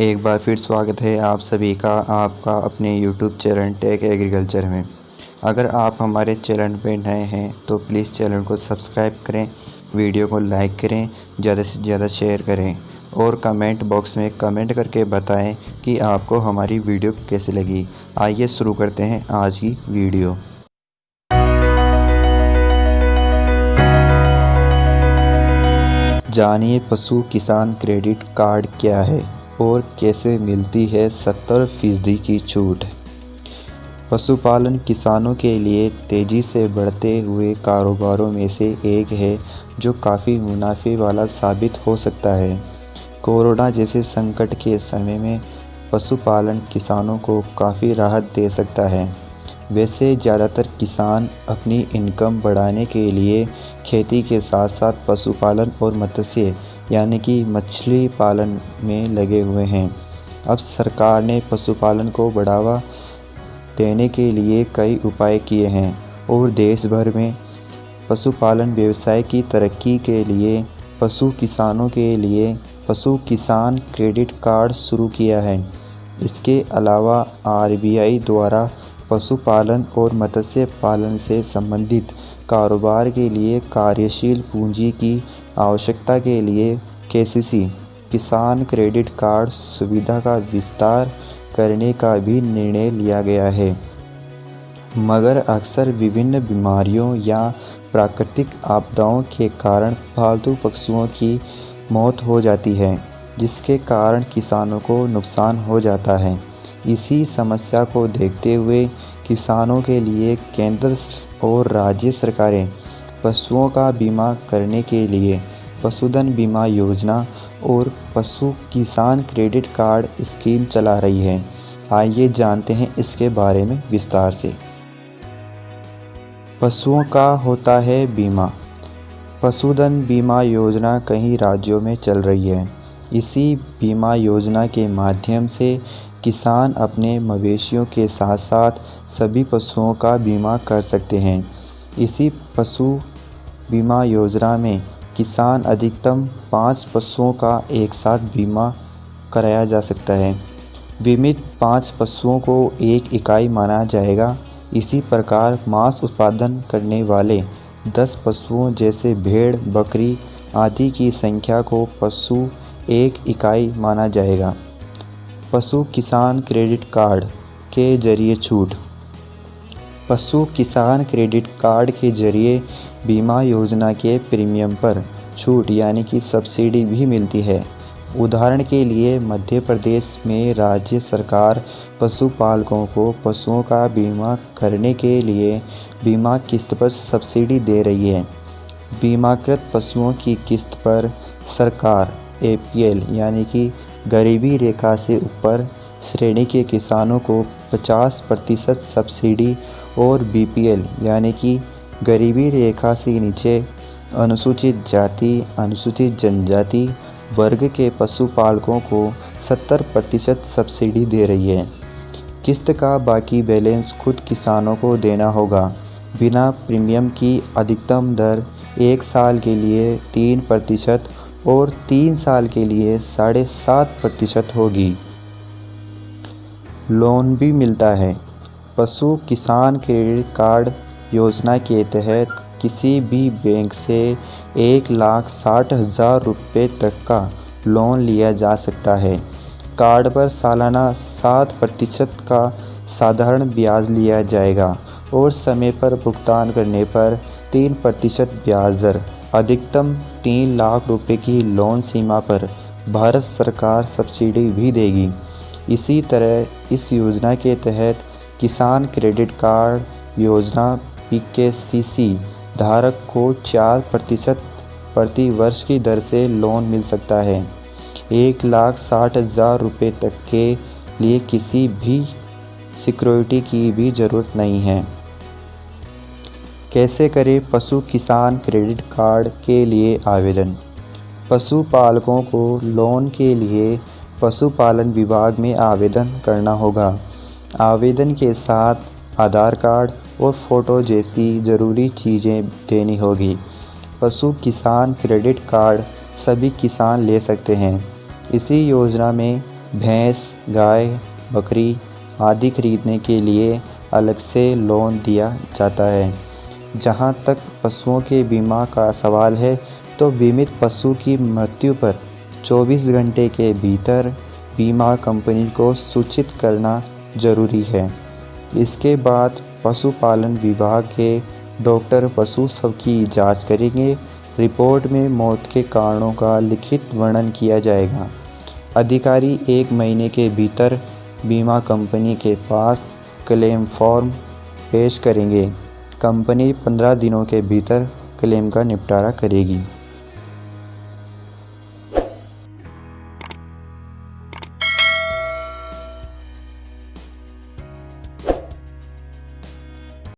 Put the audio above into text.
एक बार फिर स्वागत है आप सभी का आपका अपने YouTube चैनल टेक एग्रीकल्चर में। अगर आप हमारे चैनल पे नए हैं तो प्लीज़ चैनल को सब्सक्राइब करें, वीडियो को लाइक करें, ज़्यादा से ज़्यादा शेयर करें और कमेंट बॉक्स में कमेंट करके बताएं कि आपको हमारी वीडियो कैसी लगी। आइए शुरू करते हैं आज की वीडियो। जानिए पशु किसान क्रेडिट कार्ड क्या है और कैसे मिलती है 70% की छूट। पशुपालन किसानों के लिए तेज़ी से बढ़ते हुए कारोबारों में से एक है जो काफ़ी मुनाफे वाला साबित हो सकता है। कोरोना जैसे संकट के समय में पशुपालन किसानों को काफ़ी राहत दे सकता है। वैसे ज़्यादातर किसान अपनी इनकम बढ़ाने के लिए खेती के साथ साथ पशुपालन और मत्स्य यानी कि मछली पालन में लगे हुए हैं। अब सरकार ने पशुपालन को बढ़ावा देने के लिए कई उपाय किए हैं और देश भर में पशुपालन व्यवसाय की तरक्की के लिए पशु किसानों के लिए पशु किसान क्रेडिट कार्ड शुरू किया है। इसके अलावा आरबीआई द्वारा पशुपालन और मत्स्य पालन से संबंधित कारोबार के लिए कार्यशील पूंजी की आवश्यकता के लिए केसीसी किसान क्रेडिट कार्ड सुविधा का विस्तार करने का भी निर्णय लिया गया है। मगर अक्सर विभिन्न बीमारियों या प्राकृतिक आपदाओं के कारण पालतू पशुओं की मौत हो जाती है, जिसके कारण किसानों को नुकसान हो जाता है। इसी समस्या को देखते हुए किसानों के लिए केंद्र और राज्य सरकारें पशुओं का बीमा करने के लिए पशुधन बीमा योजना और पशु किसान क्रेडिट कार्ड स्कीम चला रही है। आइए जानते हैं इसके बारे में विस्तार से। पशुओं का होता है बीमा। पशुधन बीमा योजना कई राज्यों में चल रही है। इसी बीमा योजना के माध्यम से किसान अपने मवेशियों के साथ साथ सभी पशुओं का बीमा कर सकते हैं। इसी पशु बीमा योजना में किसान अधिकतम 5 पशुओं का एक साथ बीमा कराया जा सकता है। बीमित 5 पशुओं को एक इकाई माना जाएगा। इसी प्रकार मांस उत्पादन करने वाले 10 पशुओं जैसे भेड़, बकरी आदि की संख्या को पशु एक इकाई माना जाएगा। पशु किसान क्रेडिट कार्ड के जरिए छूट। पशु किसान क्रेडिट कार्ड के जरिए बीमा योजना के प्रीमियम पर छूट यानी कि सब्सिडी भी मिलती है। उदाहरण के लिए मध्य प्रदेश में राज्य सरकार पशुपालकों को पशुओं का बीमा करने के लिए बीमा किस्त पर सब्सिडी दे रही है। बीमाकृत पशुओं की किस्त पर सरकार एपीएल यानी कि गरीबी रेखा से ऊपर श्रेणी के किसानों को 50% सब्सिडी और बीपीएल यानी कि गरीबी रेखा से नीचे अनुसूचित जाति, अनुसूचित जनजाति वर्ग के पशुपालकों को 70% सब्सिडी दे रही है। किस्त का बाकी बैलेंस खुद किसानों को देना होगा। बिना प्रीमियम की अधिकतम दर 1 साल के लिए 3% और 3 साल के लिए 7.5% होगी। लोन भी मिलता है। पशु किसान क्रेडिट कार्ड योजना के तहत किसी भी बैंक से 1,60,000 रुपये तक का लोन लिया जा सकता है। कार्ड पर सालाना 7% का साधारण ब्याज लिया जाएगा और समय पर भुगतान करने पर 3% ब्याज दर। अधिकतम 3 लाख रुपए की लोन सीमा पर भारत सरकार सब्सिडी भी देगी। इसी तरह इस योजना के तहत किसान क्रेडिट कार्ड योजना पीकेसीसी धारक को 4% प्रति वर्ष की दर से लोन मिल सकता है। 1,60,000 रुपये तक के लिए किसी भी सिक्योरिटी की भी ज़रूरत नहीं है। कैसे करें पशु किसान क्रेडिट कार्ड के लिए आवेदन। पशुपालकों को लोन के लिए पशुपालन विभाग में आवेदन करना होगा। आवेदन के साथ आधार कार्ड और फ़ोटो जैसी ज़रूरी चीज़ें देनी होगी। पशु किसान क्रेडिट कार्ड सभी किसान ले सकते हैं। इसी योजना में भैंस, गाय, बकरी आदि खरीदने के लिए अलग से लोन दिया जाता है। जहां तक पशुओं के बीमा का सवाल है, तो बीमित पशु की मृत्यु पर 24 घंटे के भीतर बीमा कंपनी को सूचित करना जरूरी है। इसके बाद पशुपालन विभाग के डॉक्टर पशु शव की जांच करेंगे। रिपोर्ट में मौत के कारणों का लिखित वर्णन किया जाएगा। अधिकारी 1 महीने के भीतर बीमा कंपनी के पास क्लेम फॉर्म पेश करेंगे। कंपनी 15 दिनों के भीतर क्लेम का निपटारा करेगी।